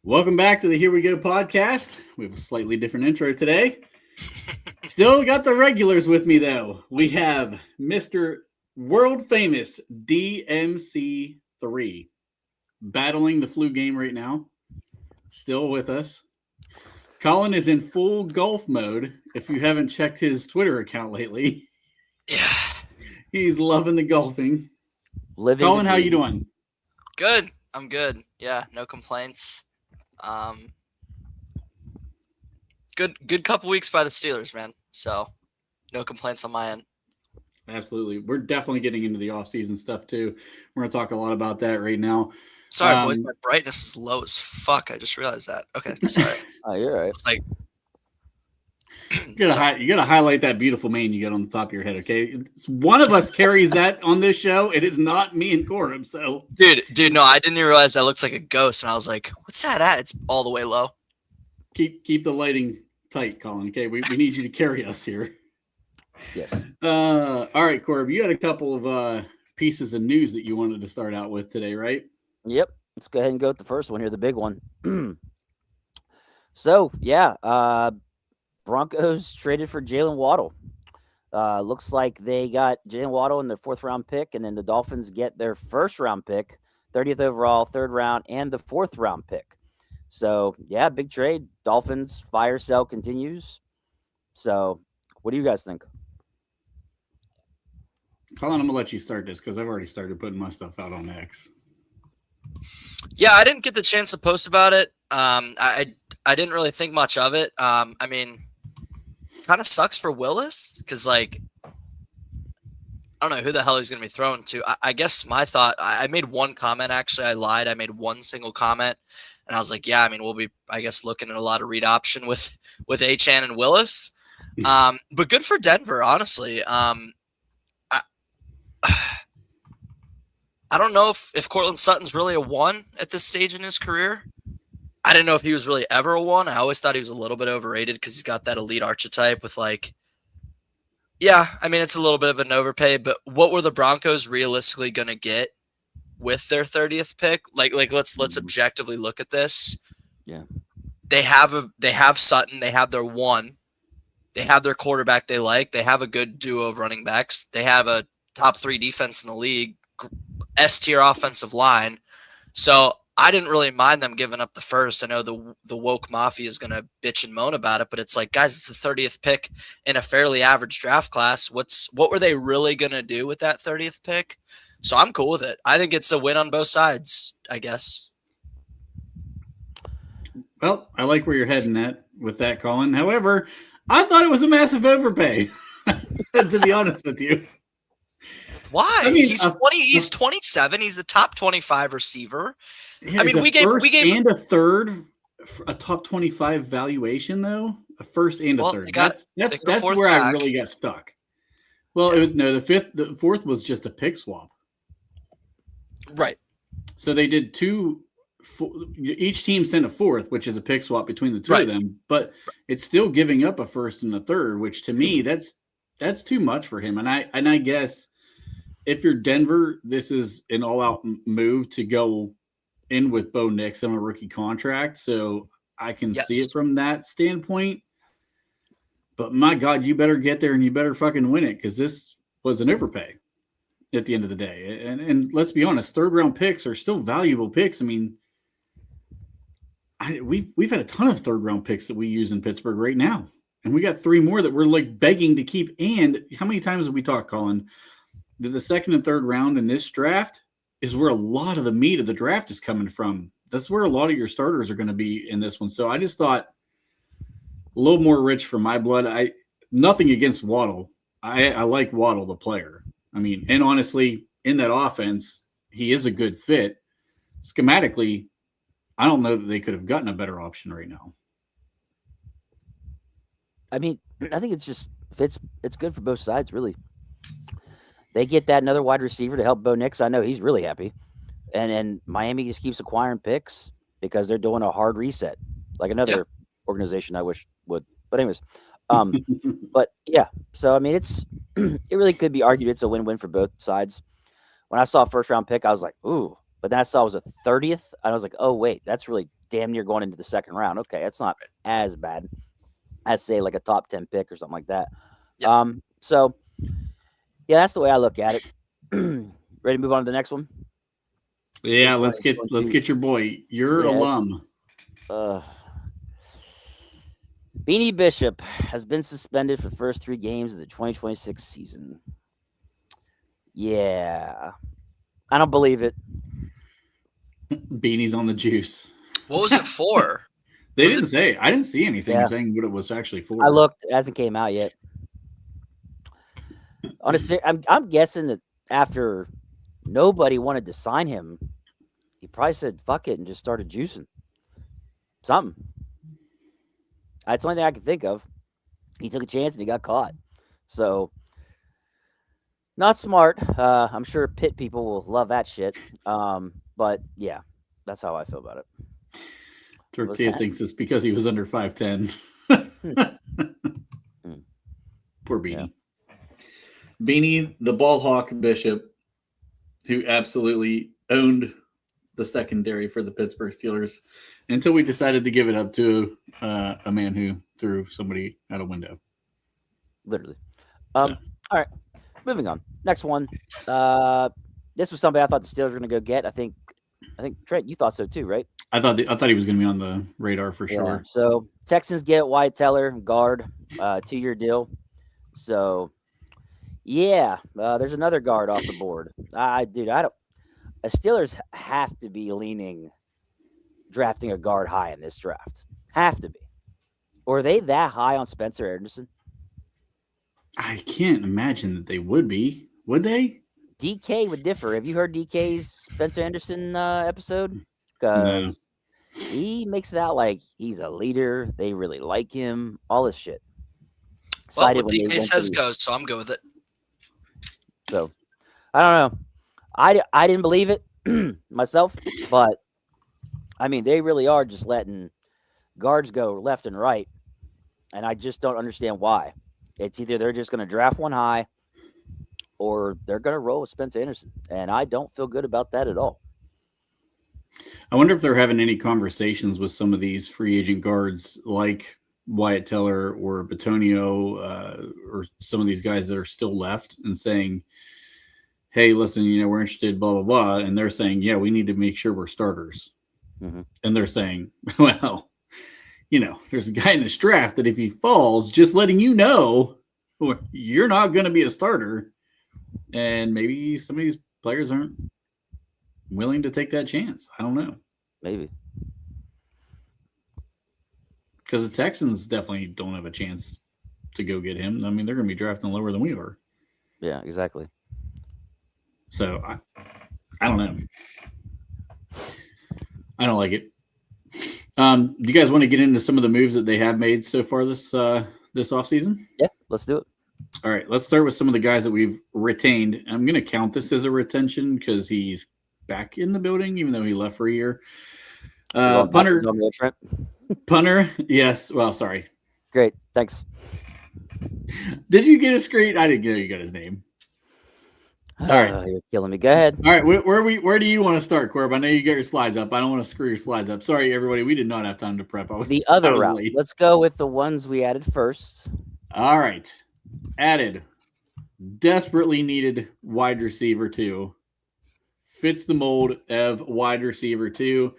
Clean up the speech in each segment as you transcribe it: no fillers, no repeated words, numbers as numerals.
Welcome back to the Here We Go podcast. We have a slightly different intro today. Still got the regulars with me, though. We have Mr. World Famous DMC3 battling the flu game right now. Still with us. Colin is in full golf mode. If you haven't checked his Twitter account lately, he's loving the golfing. Colin, how you doing? Good. I'm good. Yeah, no complaints. Good couple weeks by the Steelers, man. So, no complaints on my end. Absolutely. We're definitely getting into the offseason stuff, too. We're going to talk a lot about that right now. Sorry, boys. My brightness is low as fuck. I just realized that. Okay, sorry. Oh, you're right. It's like you gotta highlight that beautiful mane you got on the top of your head, okay? One of us carries that on this show. It is not me and Corbin. So, dude, no, I didn't even realize that looks like a ghost, and I was like, "What's that at?" It's all the way low. Keep the lighting tight, Colin. Okay, we need you to carry us here. Yes. All right, Corbin, you had a couple of pieces of news that you wanted to start out with today, right? Yep. Let's go ahead and go with the first one here, the big one. So, yeah, Broncos traded for Jalen Waddle. Looks like they got Jalen Waddle in their 4th-round pick, and then the Dolphins get their 1st-round pick, 30th overall, 3rd round, and the 4th-round pick. So, yeah, big trade. Dolphins fire sale continues. So, what do you guys think? Colin, I'm going to let you start this because I've already started putting my stuff out on X. Yeah, I didn't get the chance to post about it. I didn't really think much of it. I mean, kind of sucks for Willis because, like, I don't know who the hell he's going to be thrown to. I guess my thought, I made one comment, actually. I lied. I made one single comment, and I was like, yeah, I mean, we'll be, I guess, looking at a lot of read option with Achane and Willis. But good for Denver, honestly. I don't know if Cortland Sutton's really a 1 at this stage in his career. I didn't know if he was really ever a 1. I always thought he was a little bit overrated because he's got that elite archetype with, like, yeah, I mean, it's a little bit of an overpay, but what were the Broncos realistically going to get with their 30th pick? Like let's objectively look at this. Yeah. They have Sutton, they have their 1. They have their quarterback they like. They have a good duo of running backs. They have a top 3 defense in the league, S-tier offensive line. So I didn't really mind them giving up the 1st. I know the woke mafia is going to bitch and moan about it, but it's like, guys, it's the 30th pick in a fairly average draft class. What were they really going to do with that 30th pick? So I'm cool with it. I think it's a win on both sides, I guess. Well, I like where you're heading at with that, Colin. However, I thought it was a massive overpay, to be honest with you. Why? I mean, he's 20. He's 27. He's a top 25 receiver. Yeah, I mean, we gave and a 3rd, a top 25 valuation though. A 1st and a 3rd. That's where I really got stuck. Well, the 4th was just a pick swap. Right. So they did 2. Each team sent a 4th, which is a pick swap between the 2 of them. But it's still giving up a 1st and a 3rd, which to me that's too much for him. And I guess if you're Denver, this is an all-out move to go in with Bo Nix on a rookie contract. So I can see it from that standpoint. But my God, you better get there and you better fucking win it because this was an overpay at the end of the day. And let's be honest, 3rd-round picks are still valuable picks. I mean, we've had a ton of 3rd-round picks that we use in Pittsburgh right now. And we got 3 more that we're like begging to keep. And how many times have we talked, Colin, that the 2nd and 3rd round in this draft is where a lot of the meat of the draft is coming from. That's where a lot of your starters are going to be in this one. So I just thought a little more rich for my blood. Nothing against Waddle. I like Waddle, the player. I mean, and honestly, in that offense, he is a good fit. Schematically, I don't know that they could have gotten a better option right now. I mean, I think it's good for both sides, really. They get that another wide receiver to help Bo Nix. I know he's really happy. And Miami just keeps acquiring picks because they're doing a hard reset, like another organization I wish would. But anyways, but yeah. So, I mean, it really could be argued it's a win-win for both sides. When I saw a 1st-round pick, I was like, ooh. But then I saw it was a 30th, and I was like, oh, wait, that's really damn near going into the second round. Okay, that's not as bad as say like a top 10 pick or something like that. Yep. So yeah, that's the way I look at it. Ready to move on to the next one? Yeah, This let's get your boy, your Yeah, alum. Beanie Bishop has been suspended for the first 3 games of the 2026 season. Yeah, I don't believe it. Beanie's on the juice. What was it for? They didn't say. I didn't see anything Yeah. saying what it was actually for. I looked; it hasn't came out yet. Honestly, I'm guessing that after nobody wanted to sign him, he probably said "fuck it" and just started juicing something. That's the only thing I can think of. He took a chance and he got caught. So, not smart. I'm sure Pitt people will love that shit. But yeah, that's how I feel about it. Tortilla thinks it's because he was under 5'10". Poor Beanie. Yeah. Beanie, the ball hawk Bishop, who absolutely owned the secondary for the Pittsburgh Steelers until we decided to give it up to a man who threw somebody out a window. Literally. All right. Moving on. Next one. This was somebody I thought the Steelers were going to go get. I think Trent, you thought so too, right? I thought he was going to be on the radar for sure. So Texans get Wyatt Teller, guard, 2-year deal. So yeah, there's another guard off the board. Steelers have to be leaning drafting a guard high in this draft. Have to be. Or are they that high on Spencer Anderson? I can't imagine that they would be. Would they? DK would differ. Have you heard DK's Spencer Anderson episode? Because he makes it out like he's a leader. They really like him. All this shit. Well, what DK says goes, so I'm good with it. So, I don't know. I didn't believe it myself, but I mean, they really are just letting guards go left and right, and I just don't understand why. It's either they're just going to draft one high or they're going to roll with Spencer Anderson, and I don't feel good about that at all. I wonder if they're having any conversations with some of these free agent guards like Wyatt Teller or Batonio or some of these guys that are still left and saying, hey, listen, we're interested, blah, blah, blah. And they're saying, yeah, we need to make sure we're starters. Mm-hmm. And they're saying, well, there's a guy in this draft that if he falls, just letting you know, you're not going to be a starter. And maybe some of these players aren't willing to take that chance. I don't know. Maybe. Because the Texans definitely don't have a chance to go get him. I mean, they're going to be drafting lower than we are. Yeah, exactly. So, I don't know. I don't like it. Do you guys want to get into some of the moves that they have made so far this offseason? Yeah, let's do it. All right, let's start with some of the guys that we've retained. I'm going to count this as a retention because he's back in the building, even though he left for a year. Punter. Punter, yes. Well, sorry. Great, thanks. Did you get a screen? I didn't get you got his name. All right, you're killing me. Go ahead. All right, where do you want to start, Corb? I know you got your slides up. I don't want to screw your slides up. Sorry, everybody. We did not have time to prep. The other route. Late. Let's go with the ones we added first. All right, added. Desperately needed wide receiver 2. Fits the mold of wide receiver 2.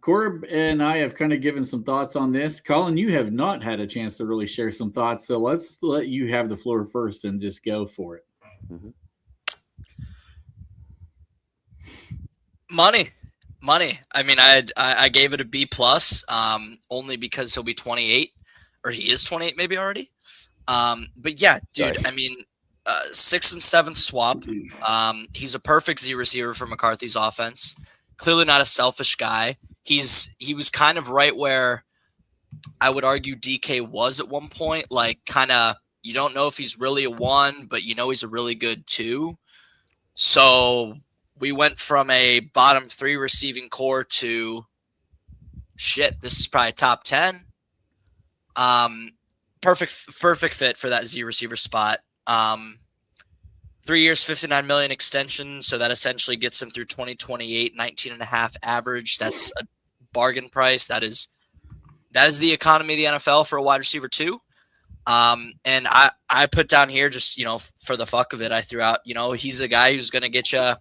Corb and I have kind of given some thoughts on this. Colin, you have not had a chance to really share some thoughts, so let's let you have the floor first and just go for it. Mm-hmm. Money. I mean, I gave it a B+, only because he'll be 28, or he is 28 maybe already. But yeah, dude, I mean, 6th and 7th swap. He's a perfect Z receiver for McCarthy's offense. Clearly not a selfish guy. He was kind of right where I would argue DK was at one point, like kind of, you don't know if he's really a 1, but he's a really good 2. So we went from a bottom 3 receiving core to this is probably top 10. Perfect fit for that Z receiver spot. 3 years, $59 million extension. So that essentially gets him through 2028, 19.5 average. That's a bargain price. That is the economy of the NFL for a wide receiver too. And I put down here just, for the fuck of it, I threw out, he's a guy who's going to get you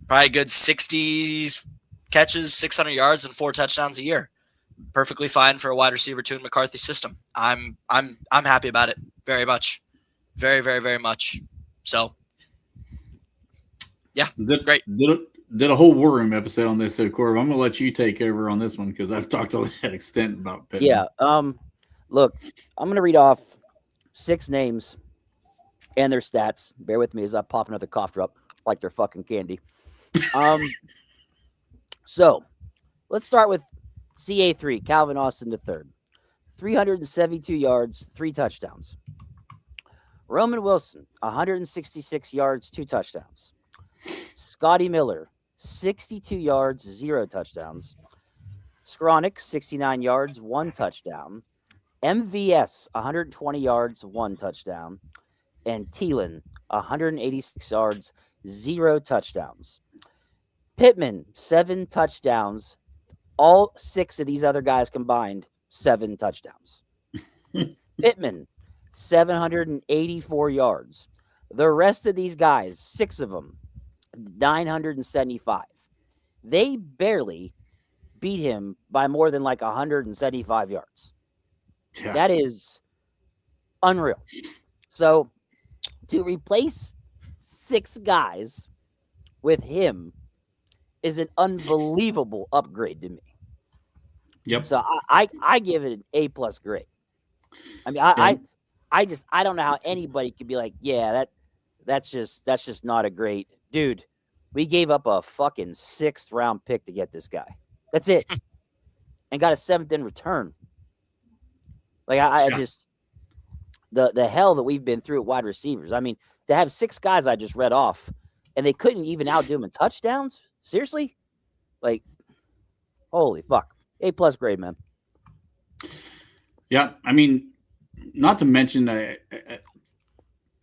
probably a good 60 catches, 600 yards, and 4 touchdowns a year. Perfectly fine for a wide receiver too in McCarthy's system. I'm happy about it very much. Very, very, very much. So, yeah, great. Did a whole War Room episode on this, so Corb, I'm going to let you take over on this one because I've talked to that extent about Pittman. Yeah. Look, I'm going to read off 6 names and their stats. Bear with me as I pop another cough drop like they're fucking candy. So let's start with CA3, Calvin Austin III. 372 yards, 3 touchdowns. Roman Wilson, 166 yards, 2 touchdowns. Scotty Miller, 62 yards, 0 touchdowns. Skronik, 69 yards, 1 touchdown. MVS, 120 yards, 1 touchdown. And Thielen, 186 yards, 0 touchdowns. Pittman, 7 touchdowns. All 6 of these other guys combined, 7 touchdowns. Pittman, 784 yards. The rest of these guys, 6 of them, 975. They barely beat him by more than like 175 yards. Yeah. That is unreal. So to replace 6 guys with him is an unbelievable upgrade to me. Yep. So I give it an A+ grade. I mean, I don't know how anybody could be like, yeah, that's just not a great dude. We gave up a fucking 6th round pick to get this guy. That's it. And got a 7th in return. Like I just the hell that we've been through at wide receivers. I mean, to have 6 guys I just read off and they couldn't even outdo him in touchdowns. Seriously? Like, holy fuck. A+ grade, man. Yeah, I mean, not to mention, I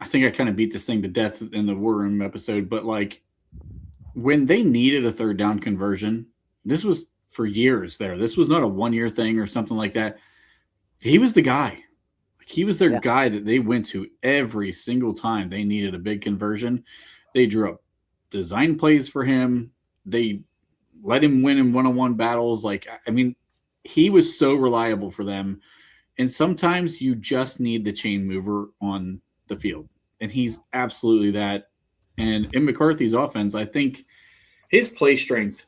think I kind of beat this thing to death in the War Room episode, but like when they needed a 3rd down conversion, this was for years there. This was not a 1-year thing or something like that. He was the guy. He was their guy that they went to every single time they needed a big conversion. They drew up design plays for him. They let him win in one-on-one battles. Like, I mean, he was so reliable for them. And sometimes you just need the chain mover on the field. And he's absolutely that. And in McCarthy's offense, I think his play strength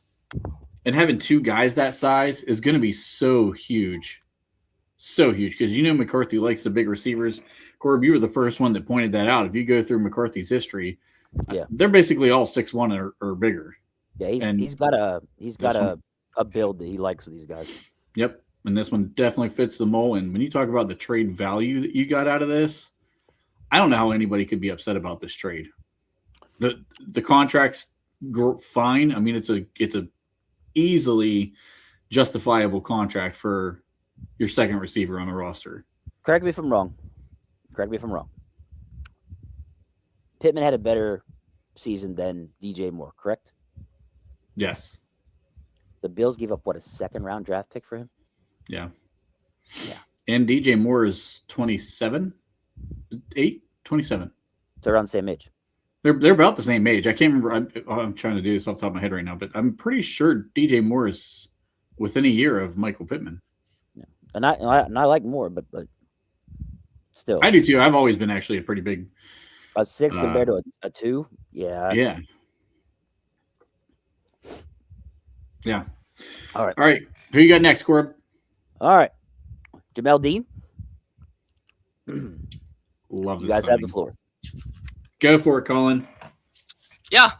and having 2 guys that size is going to be so huge. So huge. Because McCarthy likes the big receivers. Corb, you were the first one that pointed that out. If you go through McCarthy's history, they're basically all 6'1" or bigger. Yeah, he's got a build that he likes with these guys. Yep. And this one definitely fits the mold. And when you talk about the trade value that you got out of this, I don't know how anybody could be upset about this trade. The contract's fine. I mean, it's a easily justifiable contract for your second receiver on the roster. Correct me if I'm wrong. Pittman had a better season than DJ Moore, correct? Yes. The Bills gave up, what, a 2nd-round draft pick for him? Yeah. And DJ Moore is 27? 27. They're around the same age. They're about the same age. I can't remember. I'm trying to do this off the top of my head right now, but I'm pretty sure DJ Moore is within a year of Michael Pittman. Yeah. And I like Moore, but still. I do too. I've always been actually a pretty big a 6 compared to a 2. Yeah. Yeah. Yeah. All right. Who you got next, Corb? All right. Jamel Dean. Love this. You guys have the floor. Go for it, Colin. Yeah.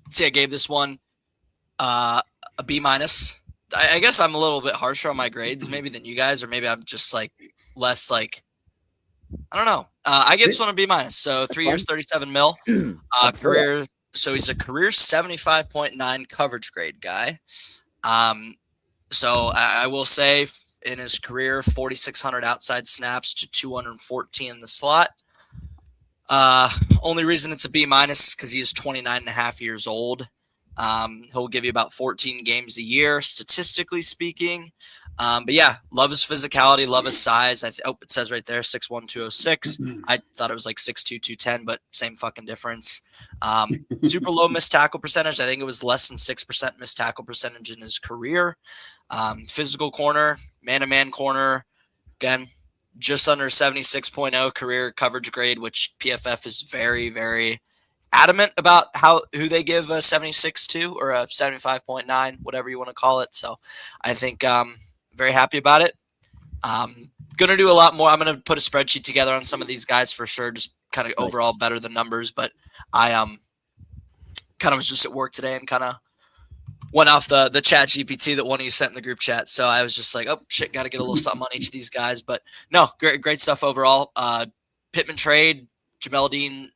See, I gave this one a B-. I guess I'm a little bit harsher on my grades maybe than you guys, or maybe I'm just like less like, I don't know. I gave this one a B-. So 3 years, 37 mil. Career. So he's a career 75.9 coverage grade guy. So I will say in his career, 4,600 outside snaps to 214 in the slot. Only reason it's a B- is because he is 29 and a half years old. He'll give you about 14 games a year, statistically speaking. But yeah, love his physicality, love his size. It says right there, 6'1", 206. I thought it was like 6'2", 210, but same fucking difference. Super low missed tackle percentage. I think it was less than 6% missed tackle percentage in his career. Physical corner, man-to-man corner. Again, just under 76.0 career coverage grade, which PFF is very, very adamant about who they give a 76 to, or a 75.9, whatever you want to call it. So I think very happy about it. Gonna do a lot more. I'm gonna put a spreadsheet together on some of these guys for sure, just kind of overall better the numbers. But I kind of was just at work today and kind of went off the chat GPT that one of you sent in the group chat. So I was just like, oh shit, got to get a little something on each of these guys. But no, great stuff overall. Pittman trade, Jamel Dean,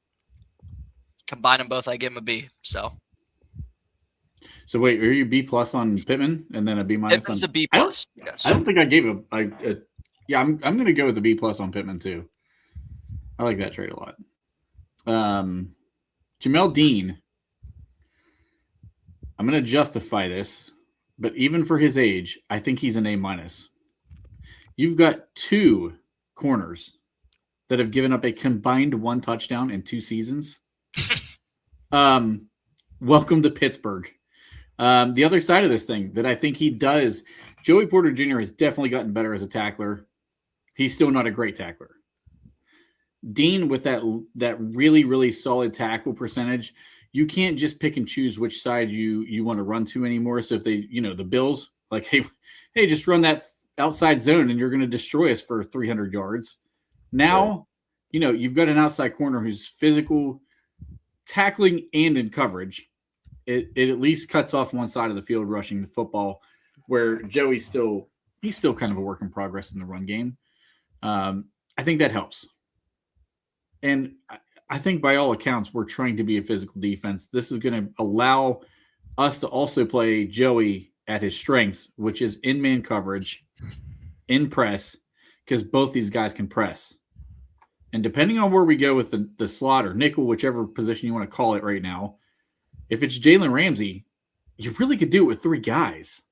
combine them both, I give him a B. So wait, are you B plus on Pittman and then a B minus? Pittman's a B plus. Yes. I don't think I gave yeah, I'm going to go with the B plus on Pittman too. I like that trade a lot. Jamel Dean, I'm going to justify this, but even for his age, I think he's an A minus. You've got 2 corners that have given up a combined 1 touchdown in 2 seasons. Welcome to Pittsburgh. The other side of this thing that I think he does, Joey Porter Jr. has definitely gotten better as a tackler. He's still not a great tackler. Dean, with that really, really solid tackle percentage, you can't just pick and choose which side you want to run to anymore. So if they, the Bills, like, hey, just run that outside zone and you're going to destroy us for 300 yards. Now, you've got an outside corner who's physical, tackling, and in coverage. It at least cuts off one side of the field rushing the football, where Joey's still kind of a work in progress in the run game. I think that helps. And I think by all accounts, we're trying to be a physical defense. This is going to allow us to also play Joey at his strengths, which is in man coverage, in press, because both these guys can press. And depending on where we go with the slot or nickel, whichever position you want to call it right now, if it's Jalen Ramsey, you really could do it with 3 guys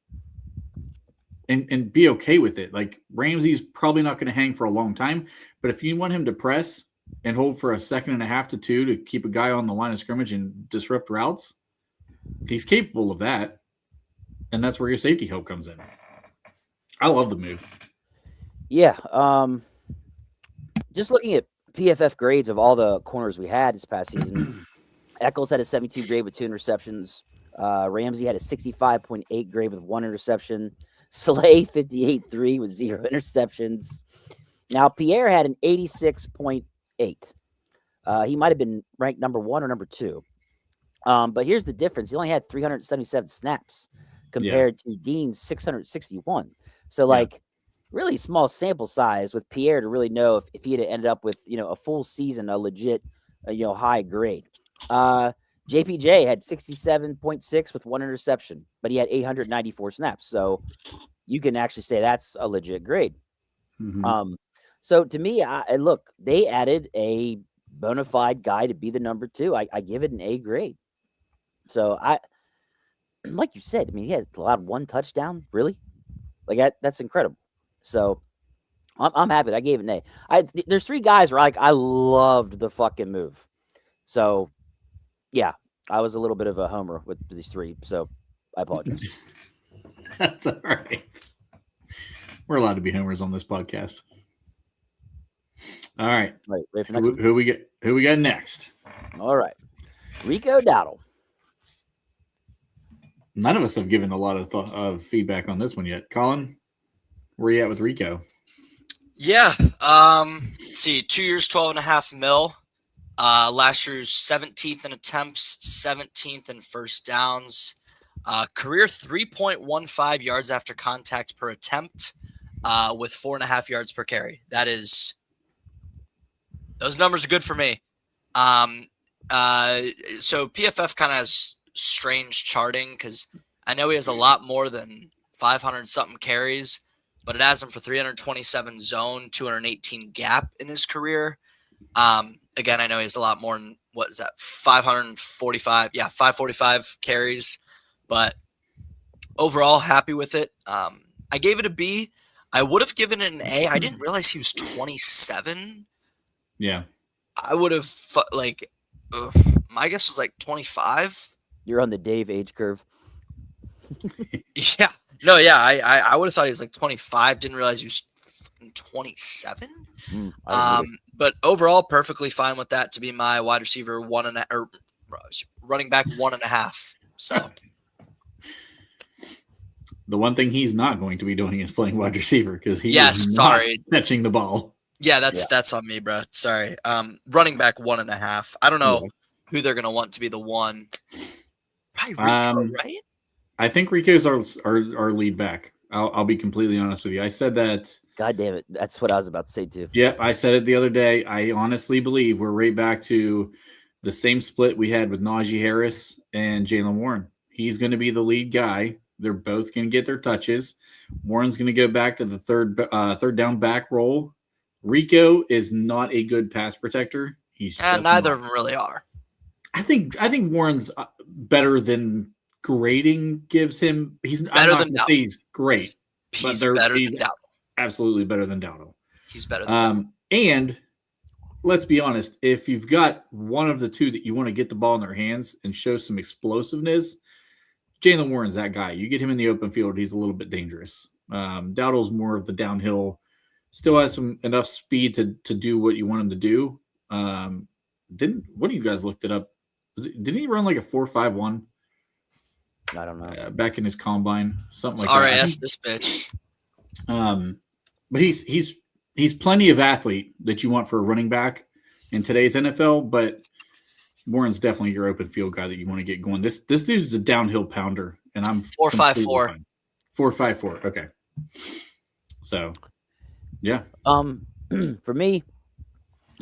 and be okay with it. Like, Ramsey's probably not going to hang for a long time, but if you want him to press and hold for a second and a half to 2 to keep a guy on the line of scrimmage and disrupt routes, he's capable of that. And that's where your safety help comes in. I love the move. Yeah. Just looking at PFF grades of all the corners we had this past season, Eccles had a 72 grade with 2 interceptions. Ramsey had a 65.8 grade with 1 interception. Slay 58.3 with 0 interceptions. Now, Pierre had an 86.8. He might have been ranked number 1 or number 2. But here's the difference. He only had 377 snaps compared to Dean's 661. So, really small sample size with Pierre to really know if he had ended up with, a full season, a legit, high grade. JPJ had 67.6 with 1 interception, but he had 894 snaps. So you can actually say that's a legit grade. Mm-hmm. So to me, look, they added a bona fide guy to be the number 2. I give it an A grade. So like you said, he has allowed 1 touchdown. Really? That's incredible. So I'm happy. I gave it an A. There's 3 guys where I loved the fucking move. So yeah, I was a little bit of a homer with these 3. So I apologize. That's all right. We're allowed to be homers on this podcast. All right. Ready for next one? Who we got next? All right. Rico Dowdle. None of us have given a lot of feedback on this one yet. Colin, where are you at with Rico? Yeah. Let's see. 2 years, $12.5 million. Last year's 17th in attempts, 17th in first downs. Career 3.15 yards after contact per attempt, with 4.5 yards per carry. Those numbers are good for me. So PFF kind of has strange charting because I know he has a lot more than 500 something carries, but it has him for 327 zone, 218 gap in his career. Again, I know he has a lot more than, 545? Yeah, 545 carries. But overall, happy with it. I gave it a B. I would have given it an A. I didn't realize he was 27. Yeah. I would have my guess was like 25. You're on the Dave age curve. Yeah. No, yeah. I would have thought he was like 25. Didn't realize he was 27. But overall, perfectly fine with that to be my wide receiver running back 1.5. So the one thing he's not going to be doing is playing wide receiver because he's catching the ball. Yeah, that's on me, bro. Sorry. Running back 1.5. I don't know who they're gonna want to be the one. Probably Rico, right? I think Rico's our lead back. I'll be completely honest with you. I said that. God damn it. That's what I was about to say too. Yep, I said it the other day. I honestly believe we're right back to the same split we had with Najee Harris and Jaylen Warren. He's going to be the lead guy. They're both going to get their touches. Warren's going to go back to the third down back role. Rico is not a good pass protector. He's neither of them really are. I think Warren's better than grading gives him. He's better than Dowdle. He's great. He's better than Dowdle. Absolutely better than Dowdle. He's better than Dowdle. And let's be honest, if you've got one of the two that you want to get the ball in their hands and show some explosiveness, Jaylen Warren's that guy. You get him in the open field, he's a little bit dangerous. Dowdle's more of the downhill, still has enough speed to do what you want him to do. What do you guys looked it up? Didn't he run like a 4.51? I don't know. Back in his combine, something it's like that. RAS this bitch. But he's plenty of athlete that you want for a running back in today's NFL. But Warren's definitely your open field guy that you want to get going. This dude's a downhill pounder, and I'm 4.54. 4.54. Okay. So, yeah. For me,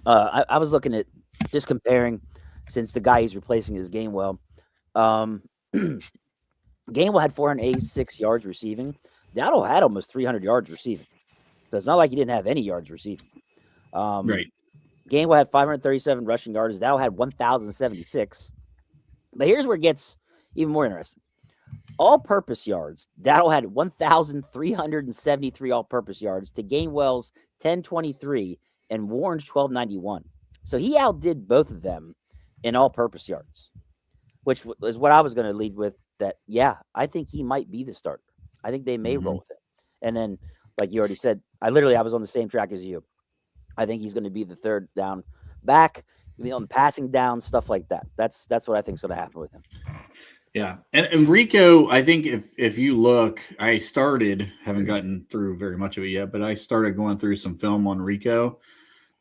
I was looking at just comparing since the guy he's replacing is Gainwell. Gainwell had 486 yards receiving. Dowdle had almost 300 yards receiving. So it's not like he didn't have any yards receiving. Right. Gainwell had 537 rushing yards. Dowdle had 1,076. But here's where it gets even more interesting. All-purpose yards. Dowdle had 1,373 all-purpose yards to Gainwell's 1,023 and Warren's 1,291. So he outdid both of them in all-purpose yards, which is what I was going to lead with. That, yeah, I think he might be the starter. I think they may roll with it. And then, like you already said, I was on the same track as you. I think he's going to be the third down back, on passing down, stuff like that. That's what I think is going to happen with him. Yeah. And Rico, I think if you look, I haven't gotten through very much of it yet, but I started going through some film on Rico.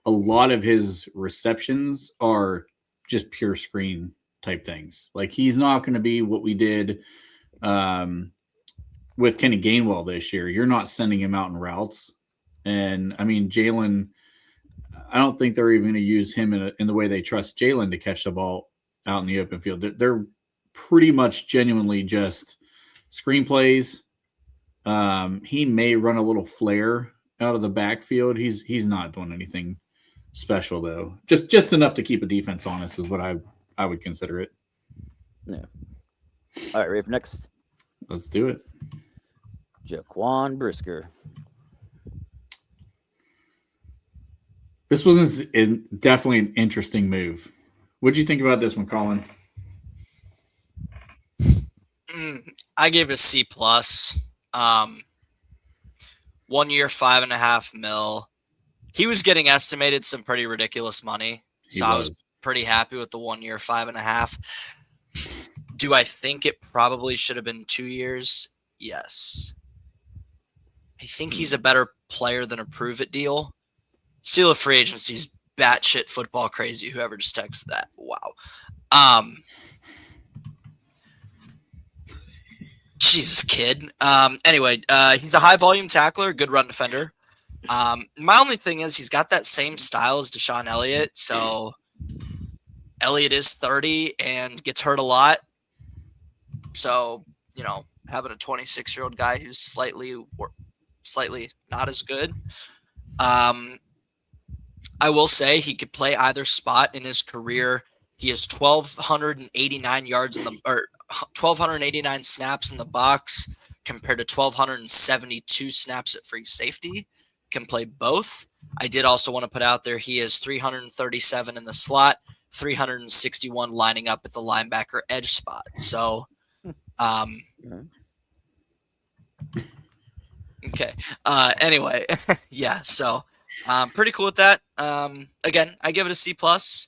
A lot of his receptions are just pure screen type things. Like, he's not going to be what we did with Kenny Gainwell this year. You're not sending him out in routes. And I mean, Jaylen, I don't think they're even going to use him in the way they trust Jaylen to catch the ball out in the open field. They're pretty much genuinely just screenplays. He may run a little flare out of the backfield. He's not doing anything special though. Just enough to keep a defense honest is what I would consider it. Yeah. All right, ready for next? Let's do it. Jaquan Brisker. This is definitely an interesting move. What'd you think about this one, Colin? I gave it a C+. 1 year, $5.5 million. He was getting estimated some pretty ridiculous money. So I was pretty happy with the 1 year, $5.5 million. Do I think it probably should have been 2 years? Yes. I think he's a better player than a prove it deal. Seal of free agency's batshit football crazy. Whoever just texted that. Wow. Jesus, kid. Anyway, he's a high volume tackler, good run defender. My only thing is he's got that same style as Deshaun Elliott. So Elliott is 30 and gets hurt a lot. So, having a 26-year-old guy who's slightly not as good. I will say he could play either spot in his career. He has 1,289 yards 1,289 snaps in the box compared to 1,272 snaps at free safety. Can play both. I did also want to put out there he is 337 in the slot, 361 lining up at the linebacker edge spot. So, okay. Anyway, yeah. So, pretty cool with that. Again, I give it a C plus.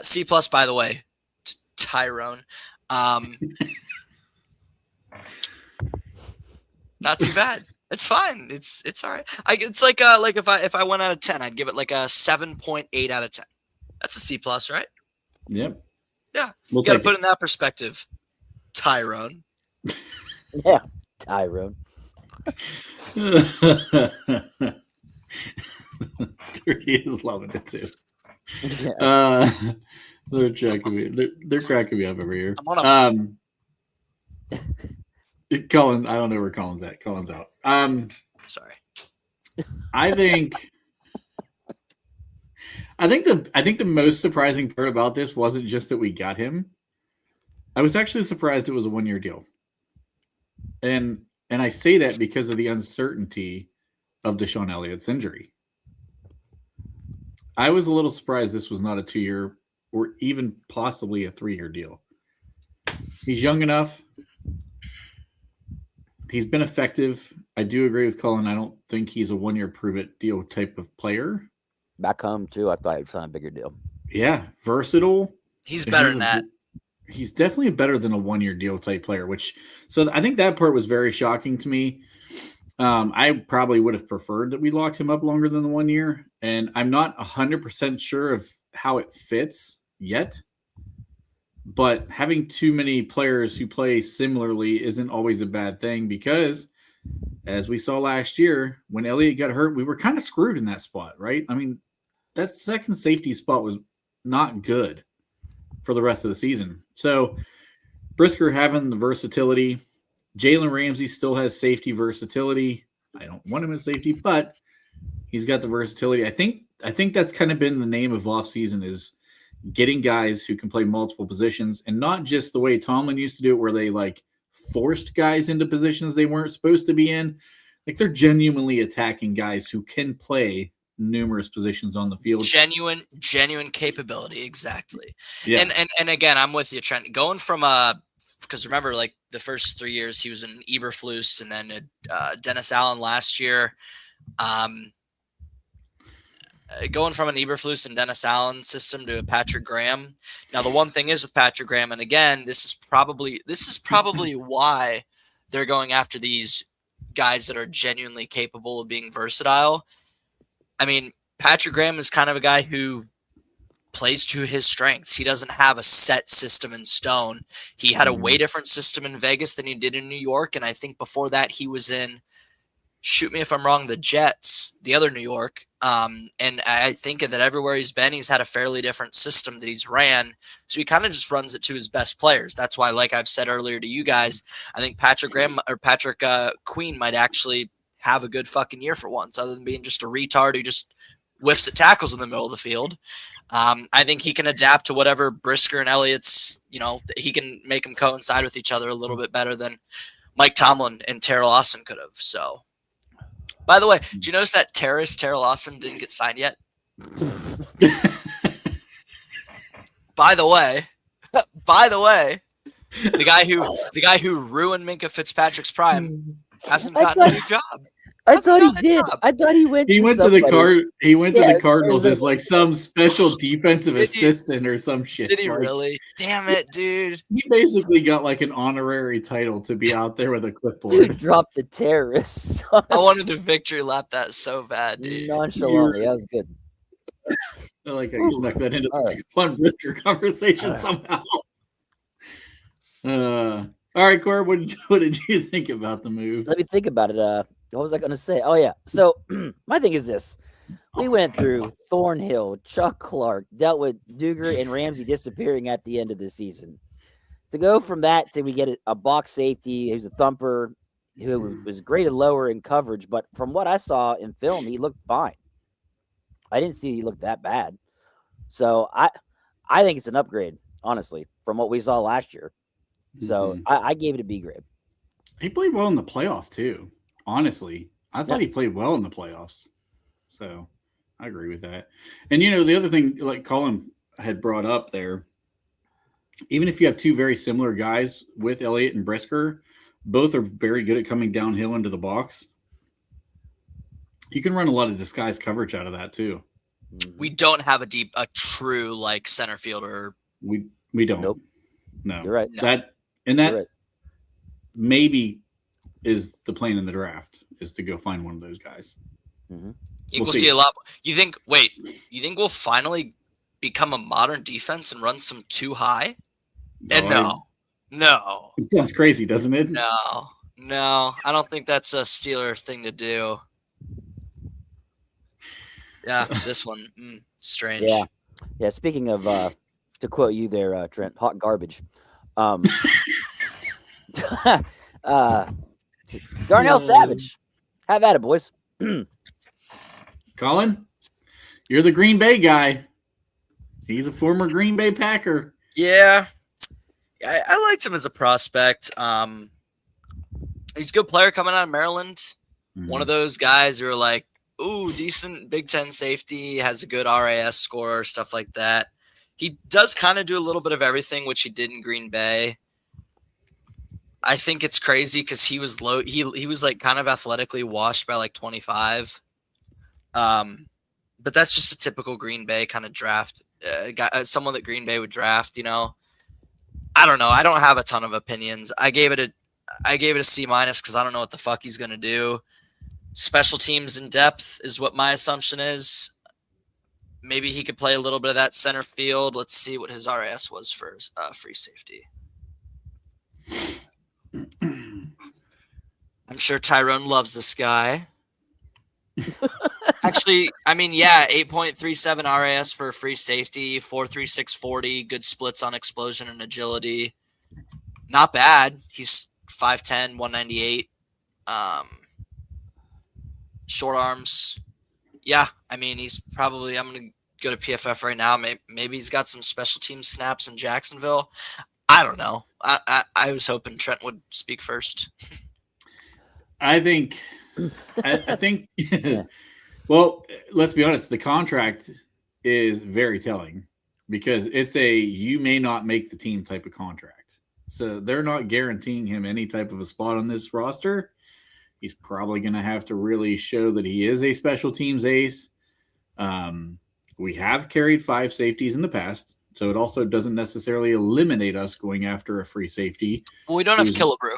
C plus, by the way, Tyrone. Not too bad. It's fine. It's all right. It's like if I went out of 10, I'd give it like a 7.8 out of 10. That's a C plus, right? Yep. Yeah. We'll You got to take put it in that perspective, Tyrone. Yeah, Tyrone. Turkey is loving it too. Yeah. They're cracking me. They're cracking me up every year. I'm on Colin, I don't know where Colin's at. Colin's out. Sorry. I think the most surprising part about this wasn't just that we got him. I was actually surprised it was a 1-year deal. And I say that because of the uncertainty of Deshaun Elliott's injury. I was a little surprised this was not a 2-year or even possibly a 3-year deal. He's young enough. He's been effective. I do agree with Colin. I don't think he's a 1-year prove-it deal type of player. Back home, too, I thought he was on a bigger deal. Yeah, versatile. He's better than that. He's definitely better than a 1-year deal type player, so I think that part was very shocking to me. I probably would have preferred that we locked him up longer than the 1 year, and I'm not 100% sure of how it fits yet. But having too many players who play similarly isn't always a bad thing because, as we saw last year, when Elliott got hurt, we were kind of screwed in that spot, right? I mean, that second safety spot was not good for the rest of the season. So Brisker having the versatility, Jalen Ramsey still has safety versatility. I don't want him as safety, but he's got the versatility. I think that's kind of been the name of offseason is getting guys who can play multiple positions and not just the way Tomlin used to do it where they like forced guys into positions they weren't supposed to be in. Like they're genuinely attacking guys who can play numerous positions on the field. Genuine capability. Exactly. Yeah. And again, I'm with you, Trent. Going from because remember, like the first 3 years he was in Eberflus and then Dennis Allen last year. Going from an Eberflus and Dennis Allen system to a Patrick Graham. Now, the one thing is with Patrick Graham, and again, this is probably why they're going after these guys that are genuinely capable of being versatile. I mean, Patrick Graham is kind of a guy who plays to his strengths. He doesn't have a set system in stone. He had a way different system in Vegas than he did in New York, and I think before that he was in, shoot me if I'm wrong, the Jets, the other New York. And I think that everywhere he's been, he's had a fairly different system that he's ran. So he kind of just runs it to his best players. That's why, like I've said earlier to you guys, I think Patrick Queen might actually have a good fucking year for once, other than being just a retard who just whiffs at tackles in the middle of the field. I think he can adapt to whatever Brisker and Elliott's, he can make them coincide with each other a little bit better than Mike Tomlin and Terrell Austin could have. So, by the way, do you notice that Terrell Austin didn't get signed yet? By the way, the guy who ruined Minkah Fitzpatrick's prime hasn't gotten a new job. I thought he did. I thought he went. He went to the Cardinals as like some special defensive assistant or some shit. Did he really? Damn it, dude! He basically got like an honorary title to be out there with a clipboard. Dude dropped the terrorists. I wanted to victory lap that so bad, dude. Nonchalantly, that was good. I like how you snuck that into the fun Brisker conversation somehow. All right, Cor, what did you think about the move? Let me think about it. What was I going to say? Oh, yeah. So my thing is this. We went through Thornhill, Chuck Clark, dealt with Duger and Ramsey disappearing at the end of the season. To go from that to we get a box safety who's a thumper who was graded lower in coverage, but from what I saw in film, he looked fine. I didn't see he looked that bad. So I think it's an upgrade, honestly, from what we saw last year. So I gave it a B grade. He played well in the playoff too. Honestly, I thought he played well in the playoffs. So I agree with that. And the other thing, like Colin had brought up there, even if you have two very similar guys with Elliott and Brisker, both are very good at coming downhill into the box. You can run a lot of disguise coverage out of that too. We don't have a true like center fielder. We don't. Nope. No. You're right. That Right. maybe is the plan in the draft, is to go find one of those guys. You think we'll see a lot. You think we'll finally become a modern defense and run some too high? And no. It sounds crazy, doesn't it? No. I don't think that's a Steeler thing to do. Yeah, this one, strange. Yeah. Speaking of, to quote you there, Trent, hot garbage. Darnell Savage, have at it, boys. Colin, you're the Green Bay guy. He's a former Green Bay Packer. Yeah, I liked him as a prospect. He's a good player coming out of Maryland. One of those guys who are like, ooh, decent Big Ten safety, has a good RAS score, stuff like that. He does kind of do a little bit of everything, which he did in Green Bay. I think it's crazy because he was low. He was like kind of athletically washed by like 25. But that's just a typical Green Bay kind of draft. Someone that Green Bay would draft, I don't know. I don't have a ton of opinions. I gave it a C- because I don't know what the fuck he's gonna do. Special teams in depth is what my assumption is. Maybe he could play a little bit of that center field. Let's see what his RAS was for free safety. I'm sure Tyrone loves this guy. Actually, 8.37 RAS for free safety, 4.36 40, good splits on explosion and agility. Not bad. He's 5'10", 198. Short arms. Yeah, he's probably, I'm going to go to PFF right now. Maybe he's got some special team snaps in Jacksonville. I don't know. I was hoping Trent would speak first. I think, well, let's be honest. The contract is very telling because it's you may not make the team type of contract. So they're not guaranteeing him any type of a spot on this roster. He's probably going to have to really show that he is a special teams ace. We have carried 5 safeties in the past, so it also doesn't necessarily eliminate us going after a free safety. Well, we don't have Killebrew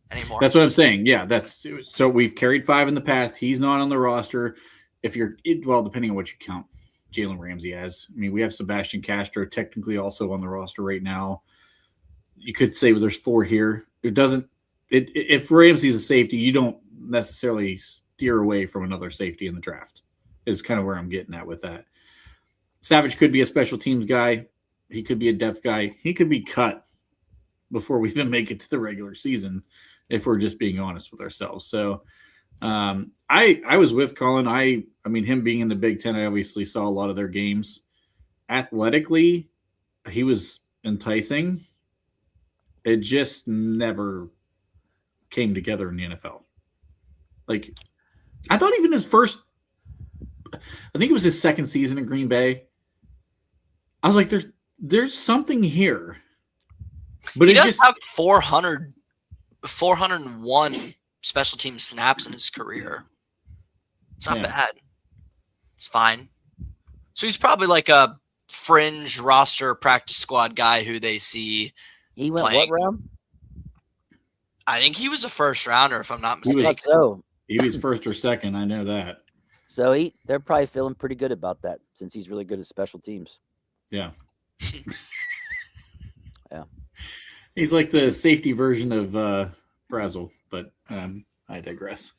anymore. That's what I'm saying. Yeah, so we've carried 5 in the past. He's not on the roster. Depending on what you count Jalen Ramsey as. We have Sebastian Castro technically also on the roster right now. You could say there's 4 here. If Ramsey's a safety, you don't necessarily steer away from another safety in the draft, is kind of where I'm getting at with that. Savage could be a special teams guy. He could be a depth guy. He could be cut before we even make it to the regular season, if we're just being honest with ourselves. So I was with Colin. I mean, him being in the Big Ten, I obviously saw a lot of their games. Athletically, he was enticing. It just never came together in the NFL. Like, I thought even his first, I think it was his second season in Green Bay. I was like, there's something here. But he does have 401 special team snaps in his career. It's not bad. It's fine. So he's probably like a fringe roster practice squad guy who they see. He went playing. what round? I think he was a first rounder, if I'm not mistaken. He was first or second. I know that. So they're probably feeling pretty good about that since he's really good at special teams. Yeah. Yeah. He's like the safety version of Brazel, but I digress.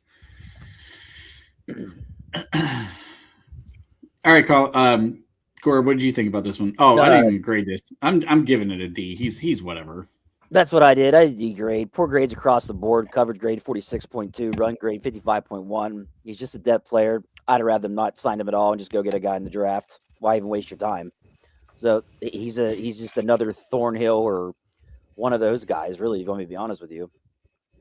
All right, Corey, what did you think about this one? Oh, I didn't even grade this. I'm giving it a D. He's whatever. That's what I did. I did D grade. Poor grades across the board. Coverage grade 46.2. Run grade 55.1. He's just a depth player. I'd have rather them not sign him at all and just go get a guy in the draft. Why even waste your time? So he's just another Thornhill or one of those guys, really, if you want me to be honest with you.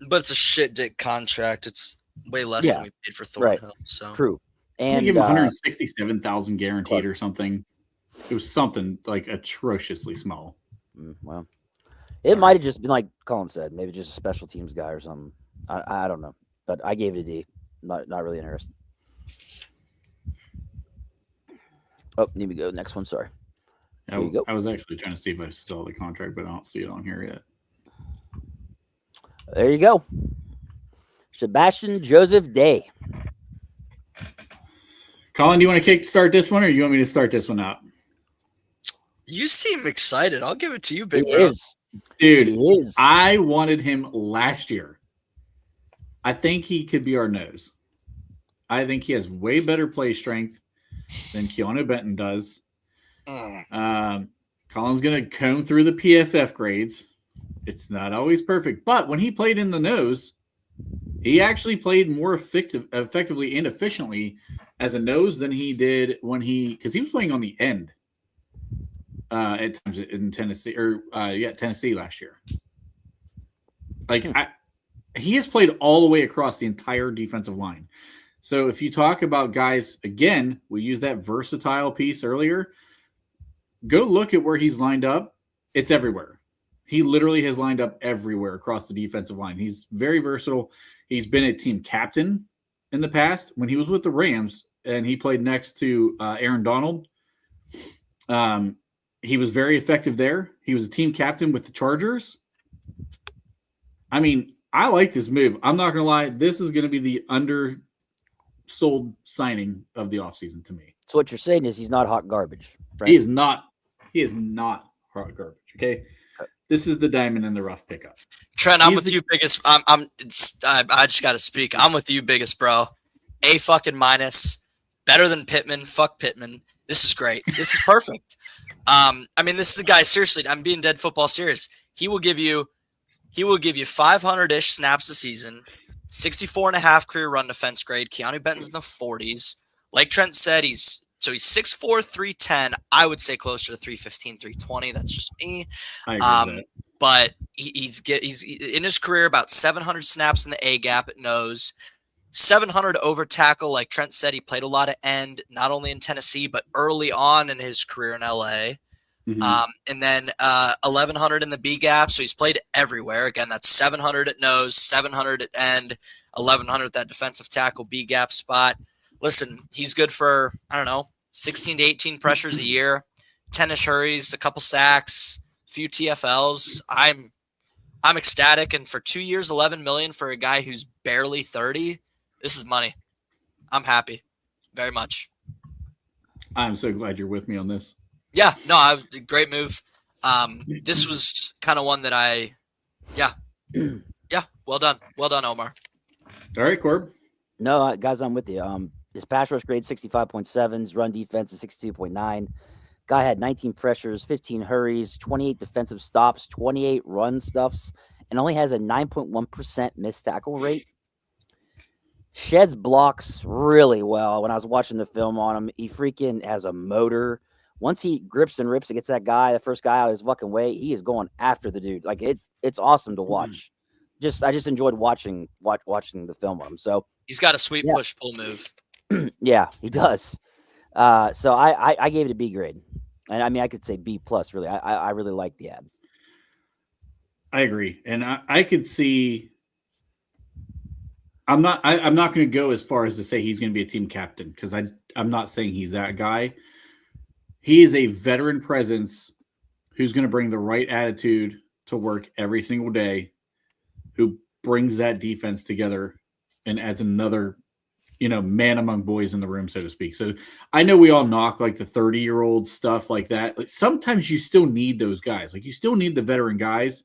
But it's a shit dick contract. It's way less than we paid for Thornhill. So True. And they give him 167,000 guaranteed or something. It was something like atrociously small. Well, it might have just been like Colin said, maybe just a special teams guy or something. I don't know, but I gave it a D. Not really interested. Oh, need me to go next one. Sorry. Here you go. I was actually trying to see if I saw the contract, but I don't see it on here yet. There you go. Sebastian Joseph Day. Colin, do you want to start this one, or do you want me to start this one out? You seem excited. I'll give it to you, big He bro. is. Dude, He is. I wanted him last year. I think he could be our nose. I think he has way better play strength than Keanu Benton does. Colin's going to comb through the PFF grades. It's not always perfect, but when he played in the nose, he actually played more effectively and efficiently as a nose than he did because he was playing on the end at times in Tennessee Tennessee last year. He has played all the way across the entire defensive line. So if you talk about guys, again, we used that versatile piece earlier. Go look at where he's lined up. It's everywhere. He literally has lined up everywhere across the defensive line. He's very versatile. He's been a team captain in the past when he was with the Rams, and he played next to Aaron Donald. He was very effective there. He was a team captain with the Chargers. I mean, I like this move. I'm not going to lie. This is going to be the undersold signing of the offseason to me. So what you're saying is he's not hot garbage. Right? He is not hot garbage. Okay. This is the diamond in the rough pickup. Trent, I'm with you, biggest. I just got to speak. I'm with you, biggest bro. A fucking minus. Better than Pittman. Fuck Pittman. This is great. This is perfect. I mean, this is a guy. Seriously, I'm being dead football serious. He will give you 500-ish snaps a season, 64.5 career run defense grade. Keanu Benton's in the 40s. Like Trent said, he's 6'4", 310. I would say closer to 315, 320. That's just me. I agree with that. But he's in his career about 700 snaps in the A gap at nose, 700 over tackle. Like Trent said, he played a lot of end, not only in Tennessee but early on in his career in LA. Mm-hmm. And then 1,100 in the B gap. So he's played everywhere. Again, that's 700 at nose, 700 at end, 1,100 at that defensive tackle B gap spot. Listen, he's good for, 16 to 18 pressures a year, 10-ish hurries, a couple sacks, a few TFLs. I'm ecstatic. And for 2 years, $11 million for a guy who's barely 30, this is money. I'm happy. Very much. I'm so glad you're with me on this. Yeah, no, great move. This was kind of one that well done. Well done, Omar. All right, Corb. No, guys, I'm with you. His pass rush grade 65.7, his run defense is 62.9. Guy had 19 pressures, 15 hurries, 28 defensive stops, 28 run stuffs, and only has a 9.1% missed tackle rate. Sheds blocks really well. When I was watching the film on him, he freaking has a motor. Once he grips and rips and gets that guy, the first guy out of his fucking way, he is going after the dude. Like it's awesome to watch. I just enjoyed watching the film on him. So he's got a sweet push-pull move. Yeah, he does. So I gave it a B grade, and I mean I could say B plus. Really, I really like the ad. I agree, and I could see. I'm not going to go as far as to say he's going to be a team captain because I'm not saying he's that guy. He is a veteran presence who's going to bring the right attitude to work every single day, who brings that defense together and adds another, man among boys in the room, so to speak. So I know we all knock like the 30-year-old stuff like that. Like sometimes you still need those guys. Like you still need the veteran guys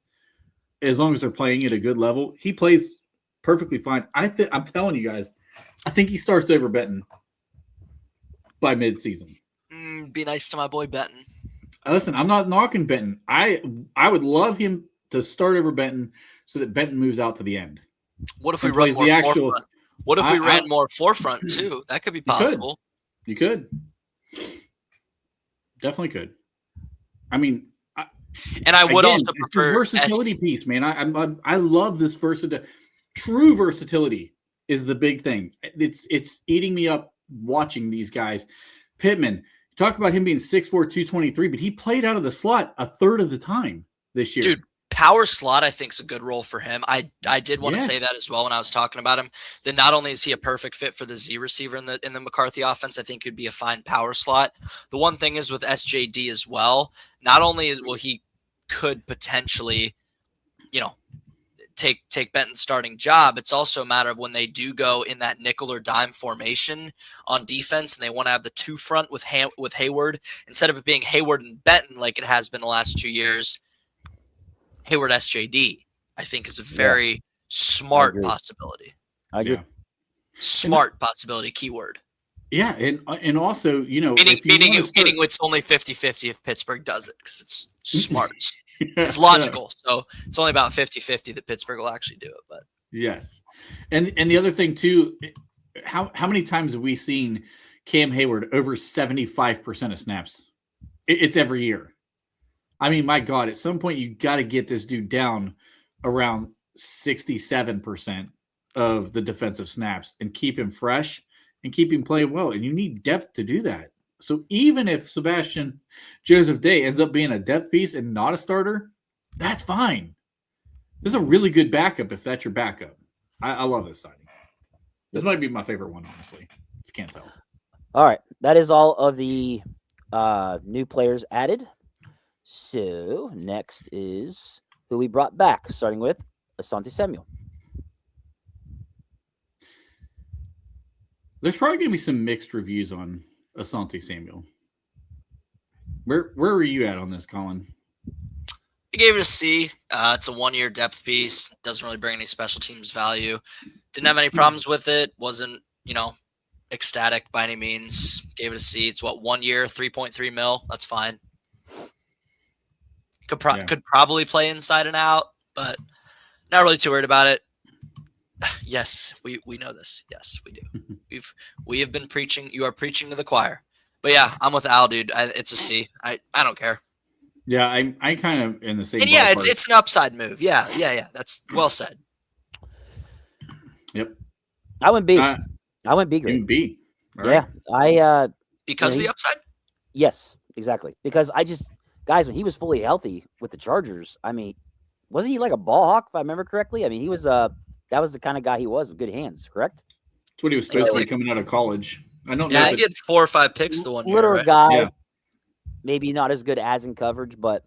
as long as they're playing at a good level. He plays perfectly fine. I'm telling you guys, I think he starts over Benton by mid-season. Be nice to my boy Benton. Listen, I'm not knocking Benton. I would love him to start over Benton so that Benton moves out to the end. What if we run more forefront? What if we ran more forefront too? That could be possible. You could. Definitely could. I mean, And I would Again, also it's the prefer versatility piece, man. I love this versatility. True versatility is the big thing. It's eating me up watching these guys. Pittman, talk about him being 6'4", 223, but he played out of the slot a third of the time this year. Dude, power slot, I think, is a good role for him. I did want to say that as well when I was talking about him. That not only is he a perfect fit for the Z receiver in the McCarthy offense, I think he'd be a fine power slot. The one thing is with SJD as well, not only will he could potentially, take Benton's starting job, it's also a matter of when they do go in that nickel or dime formation on defense and they want to have the two front with Hayward, instead of it being Hayward and Benton like it has been the last 2 years, Hayward SJD, I think, is a very smart possibility. I agree. Yeah. Smart possibility, keyword. Yeah, and also, Meaning it's only 50-50 if Pittsburgh does it, because it's smart. It's logical. So it's only about 50-50 that Pittsburgh will actually do it. But yes. And the other thing too, how many times have we seen Cam Hayward over 75% of snaps? It's every year. I mean, my God, at some point you got to get this dude down around 67% of the defensive snaps and keep him fresh and keep him playing well. And you need depth to do that. So even if Sebastian Joseph Day ends up being a depth piece and not a starter, that's fine. This is a really good backup if that's your backup. I love this signing. This might be my favorite one, honestly, if you can't tell. All right. That is all of the new players added. So next is who we brought back, starting with Asante Samuel. There's probably going to be some mixed reviews on Asante Samuel. Where were you at on this, Colin? I gave it a C. It's a 1-year depth piece. Doesn't really bring any special teams value. Didn't have any problems with it. Wasn't, ecstatic by any means. Gave it a C. It's 1 year, 3.3 mil. That's fine. Could probably play inside and out, but not really too worried about it. Yes, we know this. Yes, we do. We have been preaching. You are preaching to the choir. But yeah, I'm with Al, dude. It's a C. I don't care. Yeah, I kind of in the same. And yeah, it's an upside move. Yeah. That's well said. Yep. I went B. I went B grade. B. All yeah, right. Because the upside. Yes, exactly. Because guys, when he was fully healthy with the Chargers, I mean, wasn't he like a ball hawk if I remember correctly? I mean, he was that was the kind of guy he was with good hands, correct? That's what he was supposed to be coming out of college. I don't know. Yeah, I get 4 or 5 picks the one year. Little right? guy, Yeah. Maybe not as good as in coverage, but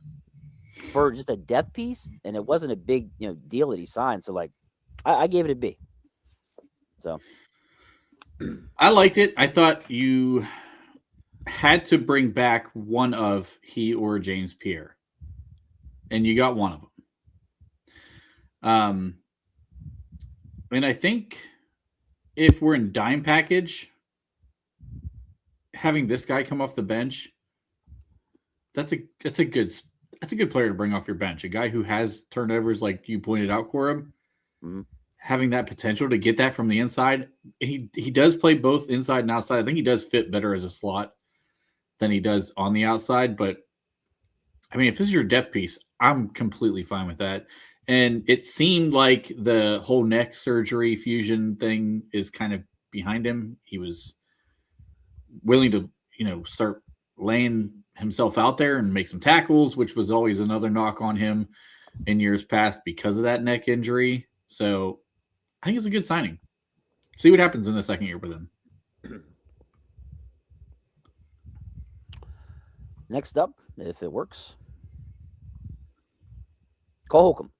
for just a depth piece, and it wasn't a big deal that he signed. So like, I gave it a B. So I liked it. I thought you had to bring back one of he or James Pierre, and you got one of them. And I think if we're in dime package, having this guy come off the bench, that's a good player to bring off your bench. A guy who has turnovers, like you pointed out, Corum, having that potential to get that from the inside. He does play both inside and outside. I think he does fit better as a slot than he does on the outside. But I mean, if this is your depth piece, I'm completely fine with that. And it seemed like the whole neck surgery fusion thing is kind of behind him. He was willing to, start laying himself out there and make some tackles, which was always another knock on him in years past because of that neck injury. So I think it's a good signing. See what happens in the second year with him. Next up, if it works, Cole Holcomb.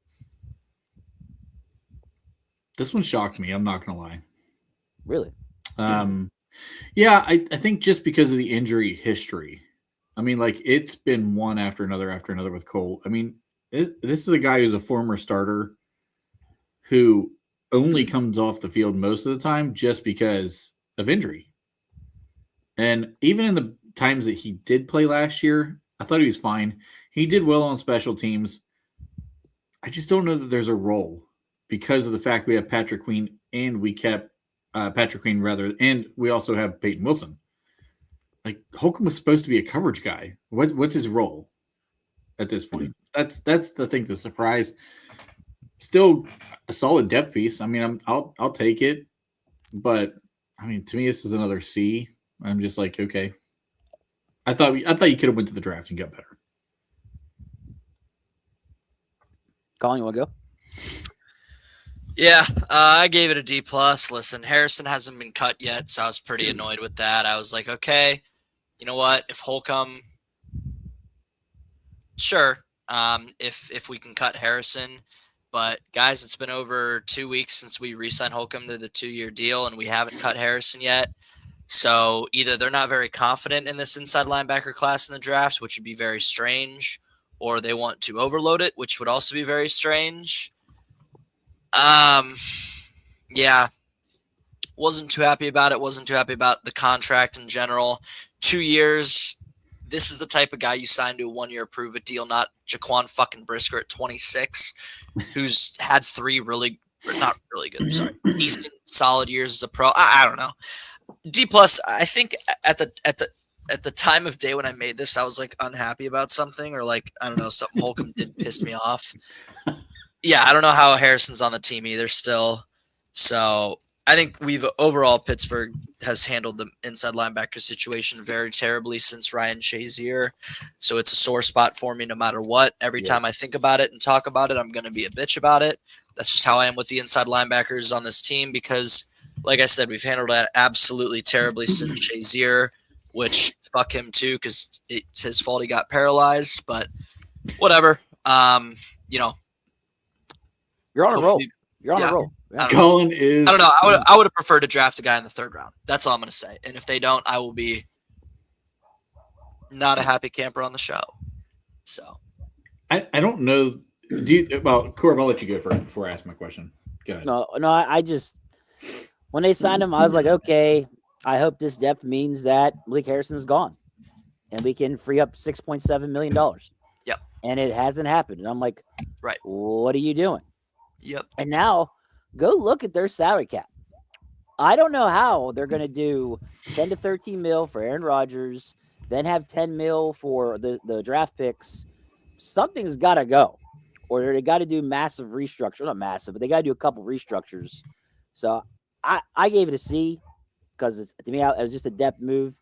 This one shocked me. I'm not going to lie. Really? Yeah, I think just because of the injury history. I mean, like, it's been one after another with Cole. I mean, this is a guy who's a former starter who only comes off the field most of the time just because of injury. And even in the times that he did play last year, I thought he was fine. He did well on special teams. I just don't know that there's a role because of the fact we have Patrick Queen and we kept Patrick Queen and we also have Peyton Wilson. Like, Holcomb was supposed to be a coverage guy. What's his role? at this point. That's the thing. The surprise, still a solid depth piece. I mean, I'll take it, but I mean, to me, this is another C. I'm just like, okay. I thought you could have went to the draft and got better. Colin, you want to go? Yeah, I gave it a D+. Listen, Harrison hasn't been cut yet, so I was pretty annoyed with that. I was like, okay, you know what? If Holcomb, sure, if we can cut Harrison, but guys, it's been over 2 weeks since we re-signed Holcomb to the 2-year deal, and we haven't cut Harrison yet. So either they're not very confident in this inside linebacker class in the draft, which would be very strange, or they want to overload it, which would also be very strange. Yeah, wasn't too happy about it. Wasn't too happy about the contract in general. 2 years. This is the type of guy you sign to a 1-year prove-it deal, not Jaquan fucking Brisker at 26, who's had 3 not really good, I'm sorry, decent, solid years as a pro. I don't know. D+, I think at the time of day when I made this, I was like unhappy about something, or like, I don't know, something Holcomb did piss me off. Yeah, I don't know how Harrison's on the team either still. So I think Pittsburgh has handled the inside linebacker situation very terribly since Ryan Shazier. So it's a sore spot for me no matter what. Every time I think about it and talk about it, I'm going to be a bitch about it. That's just how I am with the inside linebackers on this team because, like I said, we've handled that absolutely terribly since Shazier, which fuck him too because it's his fault he got paralyzed. But whatever. You're on a roll. You're on a roll. Yeah. Colin is. I don't know. I would have preferred to draft a guy in the 3rd round. That's all I'm going to say. And if they don't, I will be not a happy camper on the show. So I don't know. Corb, I'll let you go first before I ask my question. Go ahead. No. I just when they signed him, I was like, okay. I hope this depth means that Malik Harrison is gone, and we can free up $6.7 million. Yep. And it hasn't happened. And I'm like, right. What are you doing? Yep. And now go look at their salary cap. I don't know how they're going to do 10 to 13 mil for Aaron Rodgers, then have 10 mil for the draft picks. Something's got to go, or they got to do massive restructure. Not massive, but they got to do a couple restructures. So I gave it a C because to me, it was just a depth move.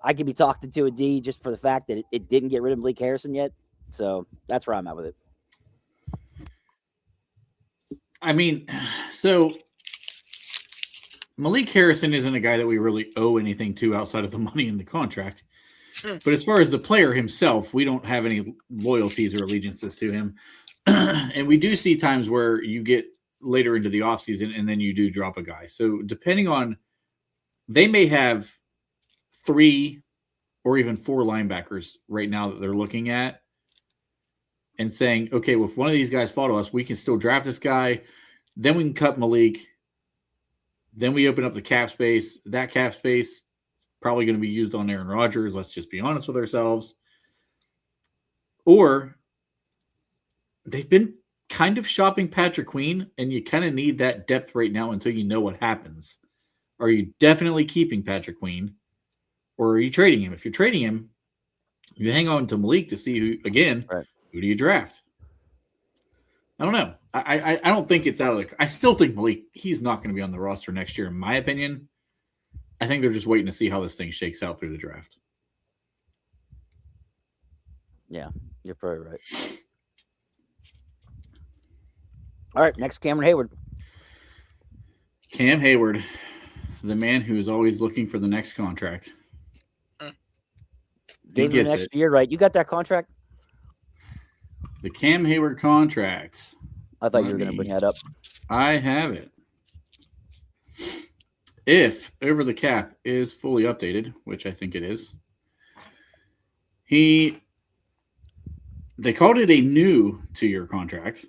I could be talked into a D just for the fact that it didn't get rid of Malik Harrison yet. So that's where I'm at with it. I mean, so Malik Harrison isn't a guy that we really owe anything to outside of the money in the contract. But as far as the player himself, we don't have any loyalties or allegiances to him. And we do see times where you get later into the offseason and then you do drop a guy. So depending on, they may have 3 or even 4 linebackers right now that they're looking at and saying, okay, well, if one of these guys fall to us, we can still draft this guy. Then we can cut Malik. Then we open up the cap space. That cap space probably going to be used on Aaron Rodgers. Let's just be honest with ourselves. Or they've been kind of shopping Patrick Queen, and you kind of need that depth right now until you know what happens. Are you definitely keeping Patrick Queen, or are you trading him? If you're trading him, you hang on to Malik to see who, again, right. Who do you draft? I don't know. I don't think it's out of the – I still think Malik, he's not going to be on the roster next year, in my opinion. I think they're just waiting to see how this thing shakes out through the draft. Yeah, you're probably right. All right, next, Cameron Hayward. Cam Hayward, the man who is always looking for the next contract. Gave him the next year, right? You got that contract? The Cam Hayward contract. I thought you were going to bring that up. I have it. If Over the Cap is fully updated, which I think it is, they called it a new 2-year contract,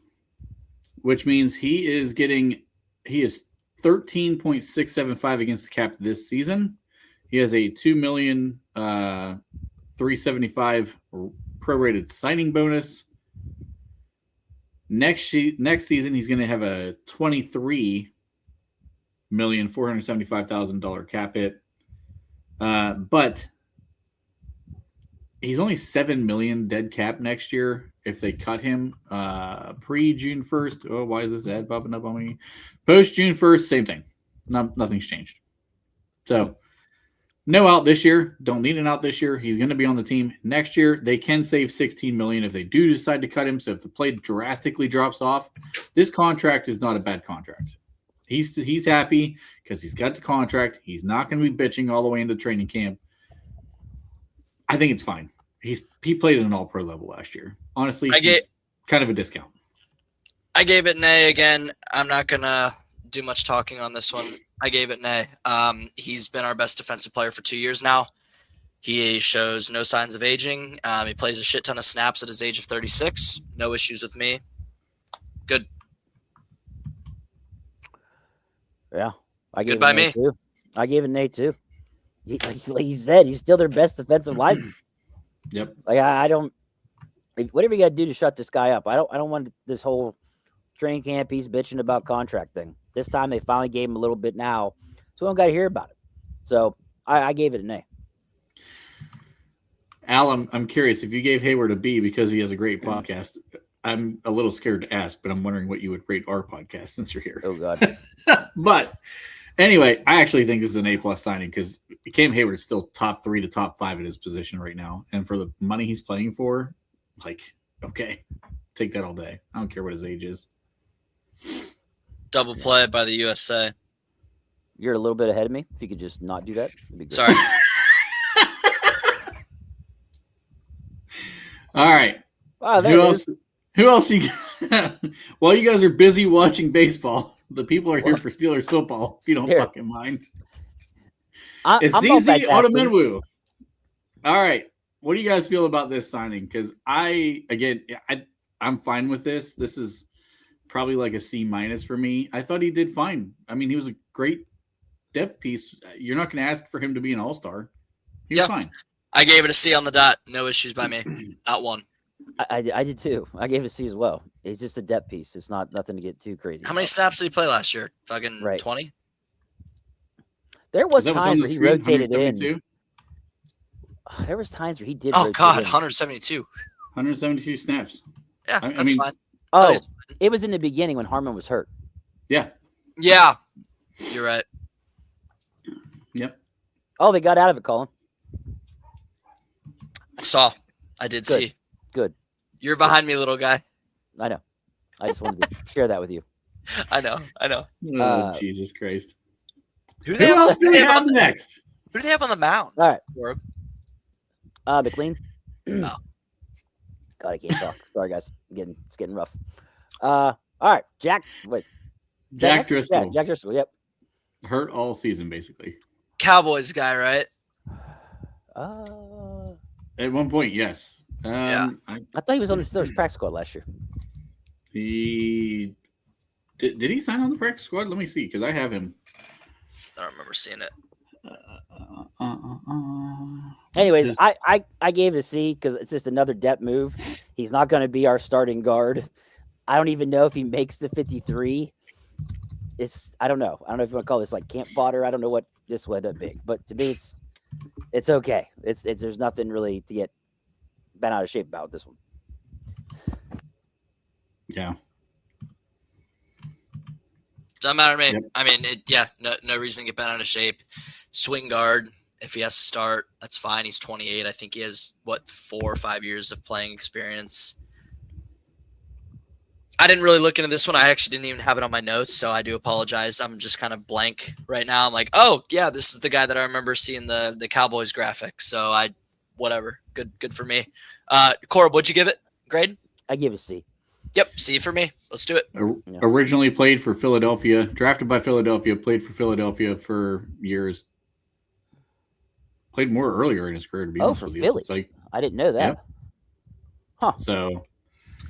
which means he is 13.675 against the cap this season. He has a $2,375,000 prorated signing bonus. Next season, he's going to have a $23,475,000 cap hit. But he's only $7 million dead cap next year if they cut him pre June 1st. Oh, why is this ad popping up on me? Post June 1st, same thing. Nothing's changed. So no out this year. Don't need an out this year. He's going to be on the team next year. They can save $16 million if they do decide to cut him. So if the play drastically drops off, this contract is not a bad contract. He's happy because he's got the contract. He's not going to be bitching all the way into training camp. I think it's fine. He played at an all-pro level last year. Honestly, he's kind of a discount. I gave it an A again. I'm not going to do much talking on this one. I gave it an A. He's been our best defensive player for 2 years now. He shows no signs of aging. He plays a shit ton of snaps at his age of 36. No issues with me. Good. Yeah. I gave Good by me. Too. I gave it an A too. Like he said, he's still their best defensive lineman. Yep. Like I don't. Whatever you got to do to shut this guy up. I don't want this whole training camp. He's bitching about contract thing. This time they finally gave him a little bit now, so we don't got to hear about it. So I gave it an A. Al, I'm curious if you gave Hayward a B because he has a great podcast. I'm a little scared to ask, but I'm wondering what you would rate our podcast since you're here. Oh God. But anyway, I actually think this is an A+ signing because Cam Hayward is still top 3 to top 5 at his position right now, and for the money he's playing for, like, okay, take that all day. I don't care what his age is. Double play by the USA. You're a little bit ahead of me. If you could just not do that, it'd be good. Sorry. All right. Wow, Who else you while you guys are busy watching baseball, the people are here for Steelers football, if you don't fucking mind. It's easy Otomenwu. All right. What do you guys feel about this signing? Because I'm fine with this. This is probably like a C- for me. I thought he did fine. I mean, he was a great depth piece. You're not going to ask for him to be an all-star. He was fine. I gave it a C on the dot. No issues by me. Not one. I did too. I gave it a C as well. It's just a depth piece. It's nothing to get too crazy. How many snaps did he play last year? Fucking 20? There was times where he rotated in. There was times where he did. Oh God, 172. 172 snaps. Yeah, that's fine. Oh, it was in the beginning when Harmon was hurt. Yeah. Yeah. You're right. Yep. Oh, they got out of it, Colin. I did see. Good. You're behind me, little guy. I know. I just wanted to share that with you. I know. Oh, Jesus Christ. Who else do they have next? Who do they have on the mound? All right. McLean. Oh. God, I can't talk. Sorry, guys. It's getting rough. All right. Jack Driscoll. Yeah, Jack Driscoll. Yep. Hurt all season, basically. Cowboys guy, right? At one point, yes. I thought he was on the Steelers practice squad last year. He did he sign on the practice squad? Let me see, because I have him. I don't remember seeing it. Anyways, I gave it a C because it's just another depth move. He's not going to be our starting guard. I don't even know if he makes the 53. I don't know. I don't know if you want to call this like camp fodder. I don't know what this would end up being, but to me, it's okay. There's nothing really to get bent out of shape about this one. Yeah. Doesn't matter to me. Yep. I mean, no reason to get bent out of shape. Swing guard, if he has to start, that's fine. He's 28. I think he has, 4 or 5 years of playing experience. I didn't really look into this one. I actually didn't even have it on my notes, so I do apologize. I'm just kind of blank right now. I'm like, oh, yeah, this is the guy that I remember seeing the Cowboys graphic. So whatever. Good for me. Corb, what'd you give it? Grade? I give it a C. Yep, C for me. Let's do it. Originally played for Philadelphia, drafted by Philadelphia, played for Philadelphia for years. Played more earlier in his career, to be honest with you. Philly. I didn't know that. Yeah. Huh. So,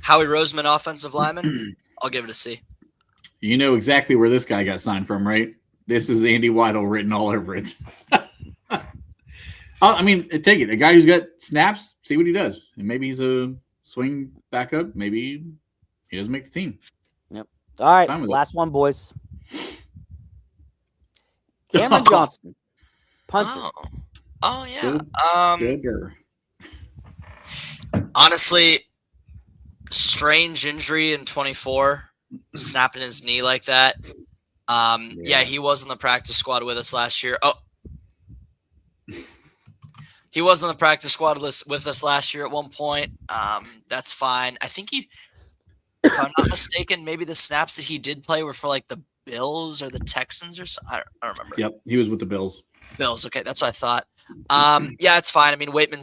Howie Roseman, offensive lineman. I'll give it a C. You know exactly where this guy got signed from, right? This is Andy Weidel written all over it. I mean, take it. A guy who's got snaps, see what he does. And maybe he's a swing backup. Maybe he doesn't make the team. Yep. All right. Last one, boys. Cameron Johnston. Punter. Oh, yeah. Honestly, strange injury in 24, snapping his knee like that. Yeah, he was on the practice squad with us last year. Oh, he was on the practice squad with us last year at one point. That's fine. I think if I'm not mistaken, maybe the snaps that he did play were for like the Bills or the Texans or something. I don't remember. Yep, he was with the Bills. Bills. Okay, that's what I thought. Yeah, it's fine. I mean, Waitman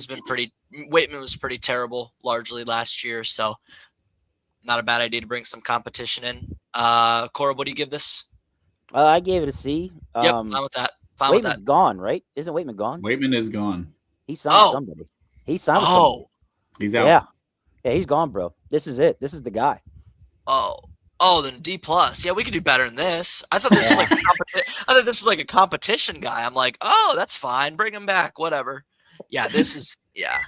was pretty terrible largely last year, so not a bad idea to bring some competition in. Cora, what do you give this? I gave it a C. Yep, fine with that. Fine with Waitman's that. gone, right? Isn't Waitman gone? Waitman is gone. He signed somebody. He signed somebody. He's out. Yeah, he's gone, bro. This is it. This is the guy. Then D+. Yeah, we could do better than this. I thought this was like a competition guy. I'm like, oh, that's fine. Bring him back. Whatever. Yeah, this is yeah.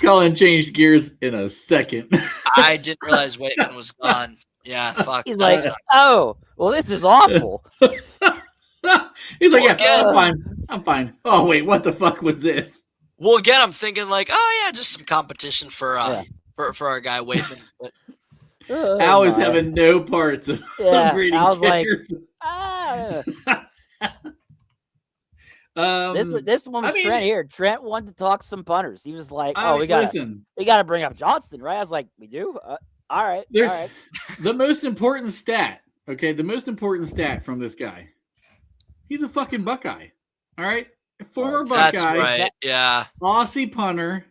Colin changed gears in a second. I didn't realize Waitman was gone. Yeah, fuck. He's like, oh, well, this is awful. He's like, yeah, I'm fine. Oh wait, what the fuck was this? Well, again, I'm thinking like, oh yeah, just some competition for our guy Waitman. But Al is having no parts of breeding kickers. This one was Trent here. Trent wanted to talk some punters. He was like, we got to bring up Johnston, right? I was like, we do? All right. There's the most important stat. Okay, the most important stat from this guy. He's a fucking Buckeye. All right, former Buckeye. That's right. Yeah, Aussie punter.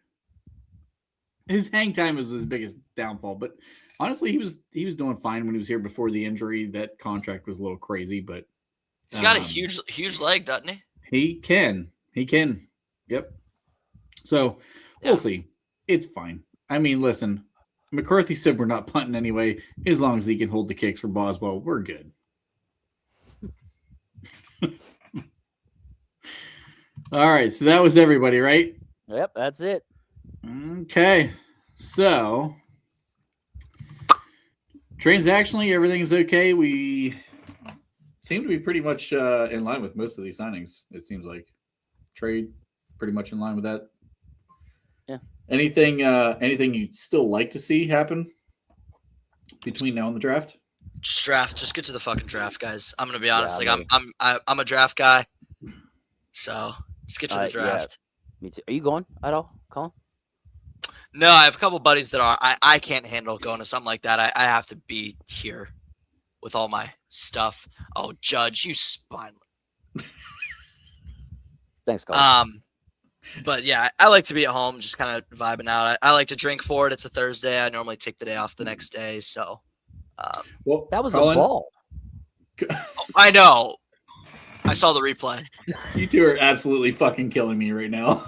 His hang time was his biggest downfall, but honestly, he was doing fine when he was here before the injury. That contract was a little crazy, but he's got a huge leg, doesn't he? He can. Yep. So we'll see. It's fine. I mean, listen, McCarthy said we're not punting anyway. As long as he can hold the kicks for Boswell, we're good. All right. So that was everybody, right? Yep, that's it. Okay. So transactionally, everything's okay. We seem to be pretty much in line with most of these signings. It seems like trade pretty much in line with that. Yeah. Anything you'd still like to see happen between now and the draft? Just get to the fucking draft, guys. I'm gonna be honest. I'm a draft guy, so just get to the draft. Me too. Are you going at all, Colin? No, I have a couple buddies that are. I can't handle going to something like that. I have to be here with all my stuff. Oh, Judge, you spineless. Thanks, Colin. But yeah, I like to be at home, just kind of vibing out. I like to drink for it. It's a Thursday. I normally take the day off the next day, so. Well, that was Colin, a ball. I know. I saw the replay. You two are absolutely fucking killing me right now.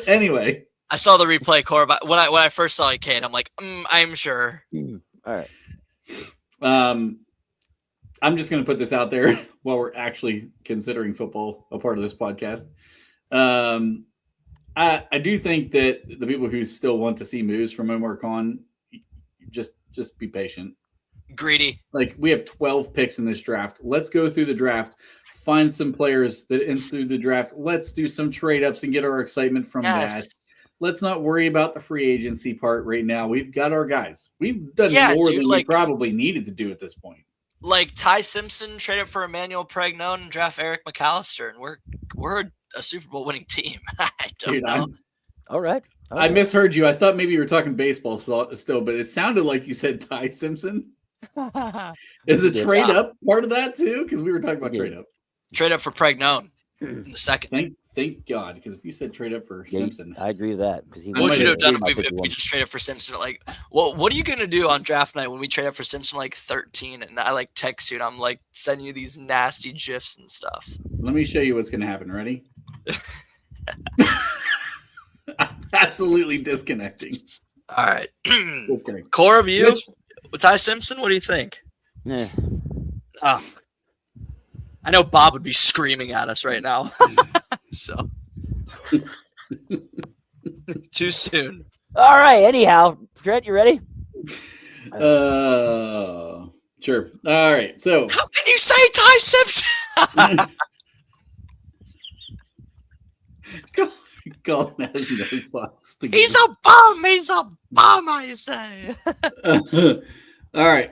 Anyway, I saw the replay, Cora. But when I first saw Kate, I'm like, I'm sure. All right. I'm just going to put this out there while we're actually considering football a part of this podcast. I do think that the people who still want to see moves from Omar Khan, just be patient. Greedy. Like, we have 12 picks in this draft. Let's go through the draft, find some players that in through the draft. Let's do some trade ups and get our excitement from that. Let's not worry about the free agency part right now. We've got our guys. We've done more than we probably needed to do at this point. Like Ty Simpson traded for Emmanuel Pregnon and draft Eric McAllister, and we're a Super Bowl winning team. I don't know. All right. I misheard you. I thought maybe you were talking baseball still, but it sounded like you said Ty Simpson. Is a trade up part of that too? Because we were talking about trade up. Trade up for Pregnon in the second. Thank God, because if you said trade up for Simpson, I agree with that. Because what would you have done if we just trade up for Simpson? Like, what are you gonna do on draft night when we trade up for Simpson like 13? And I like text you and I'm like sending you these nasty gifs and stuff. Let me show you what's gonna happen. Ready? Absolutely disconnecting. All right, Cora, you with Ty Simpson, what do you think? Yeah. I know Bob would be screaming at us right now. So too soon. All right. Anyhow, Trent, you ready? Sure. All right. So how can you say Ty Simpson? Colin has no plugs to He's give. a bum. He's a bum, I say. All right.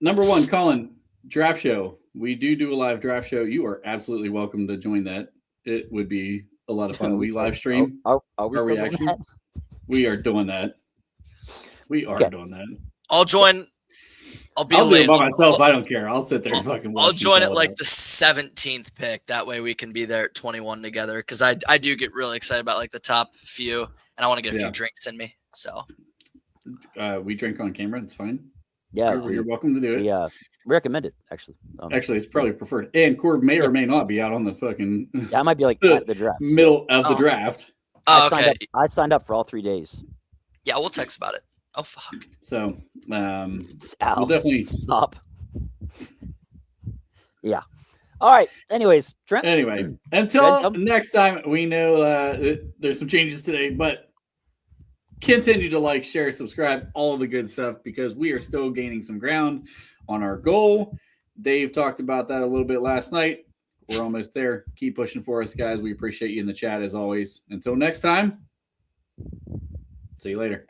Number one, Colin, draft show. We do a live draft show. You are absolutely welcome to join that. It would be a lot of fun. We live stream. Are we our still reaction. doing that? We are doing that. We are Okay. doing that. I'll join. I'll be I'll do late. it by myself. I don't care. I'll sit there and fucking watch. I'll join you it call like out. the 17th pick. That way we can be there at 21 together. Because I do get really excited about like the top few, and I want to get a few drinks in me. So we drink on camera. It's fine. Yeah, You're welcome to do it. we recommend it actually. Actually, it's probably preferred. And Corb may or may not be out on the fucking Yeah, I might be like at the draft. middle of the draft. oh, okay. I signed up for all 3 days. Yeah, we'll text about it. Oh fuck. So Ow. we'll definitely Stop. Yeah. All right. Anyways, Trent. Anyway, until Trent, next time, we know there's some changes today, but continue to like, share, subscribe, all of the good stuff because we are still gaining some ground on our goal. Dave talked about that a little bit last night. We're almost there. Keep pushing for us, guys. We appreciate you in the chat as always. Until next time, see you later.